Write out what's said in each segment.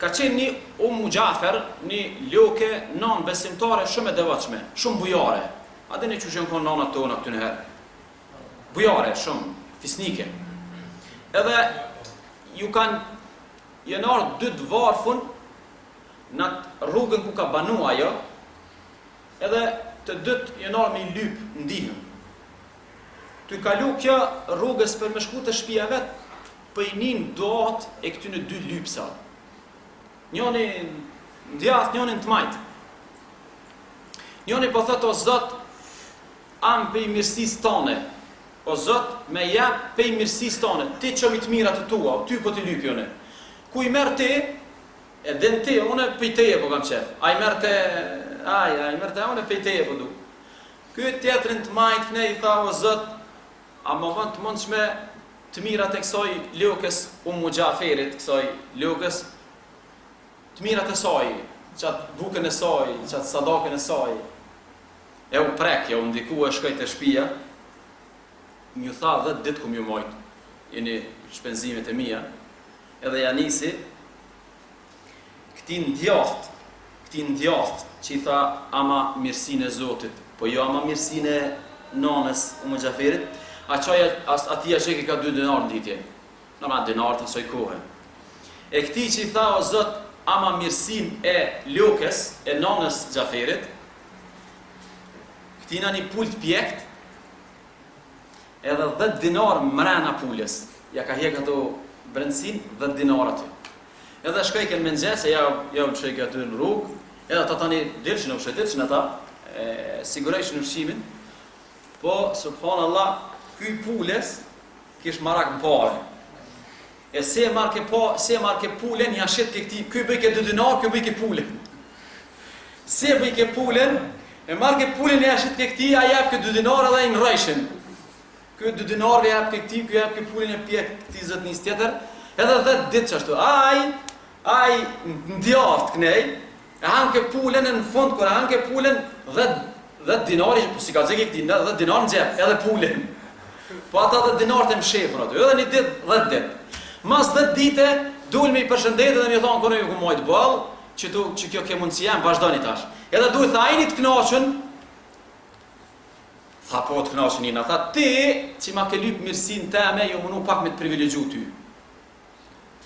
ka qenë një Gjafer, një loke non besimtare shumë e devotshme, shumë bujare. A dini që shenë konë nanat tona këtë njëherë? Bujare, shumë, fisnike. Edhe ju kanë jenar dy të varfun në rrugën ku ka banu ajo, edhe të dytë jenar me i lypë ndihën. Të kalu kjo rrugës për me shku të shpia vetë, për i njën doat e këtyne dy lypësa. Njoni në djath, njoni në të majtë. Njoni po thëtë, o Zot, am për i mirësis tane, o Zot, me jep për i mirësis tane, ti që mi të mirat të tua, ty po t'i lypjone. Ku i merë ti, e den ti, une për i teje po kam qef. A i merë te, i merë te, une për i teje po du. Këtë tjetërin të majtë, këne i tha, o Zot, a më vënd të mundshme të mirat e kësoj lukës Gjaferit, kësoj lukës, të mirat e saj, qatë bukën e saj, qatë sadakën e saj, e u prekja, u ndiku e shkajt e shpia, një tha 10 ditë ku m'ju mojtë, jeni shpenzimet e mija, edhe janisi, këti ndjaft, që i tha ama mirësin e Zotit, po jo ama mirësin e nanës Gjaferit, atia që ka 2 dinar në ditje, në ma dinar të soj kohë. E këti që i tha o Zot, ama mirësin e lukës, e nanës Gjaferit, këtina një pull të pjekt, edhe 10 dinar mrena pullës, ja ka hjek ato brendësin 10 dinar aty. Edhe shkajken me nxese, ja u qëjke aty në rrugë, edhe ta tani dilëshin u shëtitëshin ata, sigurejshin në fshimin, po, subhanallah, këj pullës, kish marak në pare. E se marke pullen, ja shet ke këti, këj bëjke 2 dinar, këj bëjke pullen. Se bëjke pullen, e marke pullen e ja shet ke këti, a jep ke 2 dinar edhe i në rejshin. Këj 2 dinar e jep ke këti, këj jep ke pullen e pjek këti zët njës tjetër, edhe 10 ditë qashtu. Aj në djartë kënej, e hanë ke pullen e në fund, kër e hanë ke pullen 10 dinari, po si ka zëke këti, 10 dinar në gjep, edhe pullen. Po ata 10 dinarët e më shefën aty, edhe një ditë, 10 ditë. Mas 10 dite, dul me i përshëndetë dhe mi thonë, kone ju ku mojtë balë, që kjo ke mundësia, më vazhdojnë i tash. Edhe duhet, tha, ajni të knaqën, tha, po të knaqën ina, tha, ti, që ma ke lypë mirësin teme, jo mënu pak me të privilegju ty.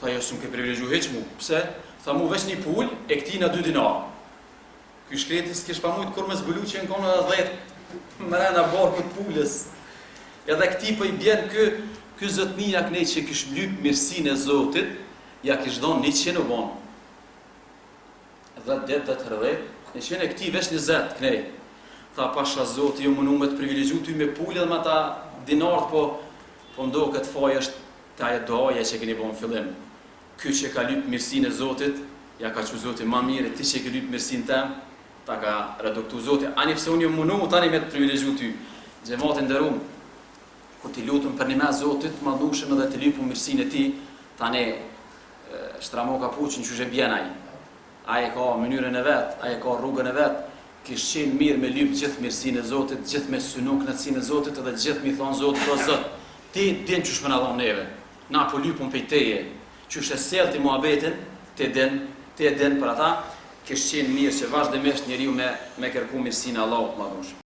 Tha, jo, s'm ke privilegju heq mu, pse? Tha, mu veç një pull, e këti në 2 dinar. Ky shkreti s'kesh pa mujtë kur me zbulu që në kone dhe 10 mrena barë këtë pullës. Edhe këti po i bjen ky zotnia kënej që kish lyp mirësin e Zotit, ja kish donë 100 u bon. 10 ditë, 10 rrët, e qene këti vesh 20 kënej. Tha, pasha Zotit, jo mënu me të privilegju ty me pullë dhe me ta dinartë, po ndo këtë faj është të aje doaja që keni bon fillim. Ky që ka lyp mirësin e Zotit, ja ka që Zotit ma mire, ti që ke lyp mirësin tem, ta ka reduktu Zotit. Ani pse unë jo mënu, tani me të privilegju ty. Gjematin dërum, kur ti lutëm për një me Zotit, ma dushëm edhe të lypu mirësin e ti, tani shtramo ka puqin që shë bjenaj. Aje ka mënyrën e vetë, aje ka rrugën e vetë, kishë qenë mirë me lypë gjithë mirësin e Zotit, gjithë me synu knatësin e Zotit, edhe gjithë mi thonë Zotit, o Zot, ti din që shme në dhonë neve, na po lypëm për teje, që shë selë ti muhabetin, ti din për ata, kishë qenë mirë që vazhdimisht njeriu me kërku mirësin e Allahut ma dushëm.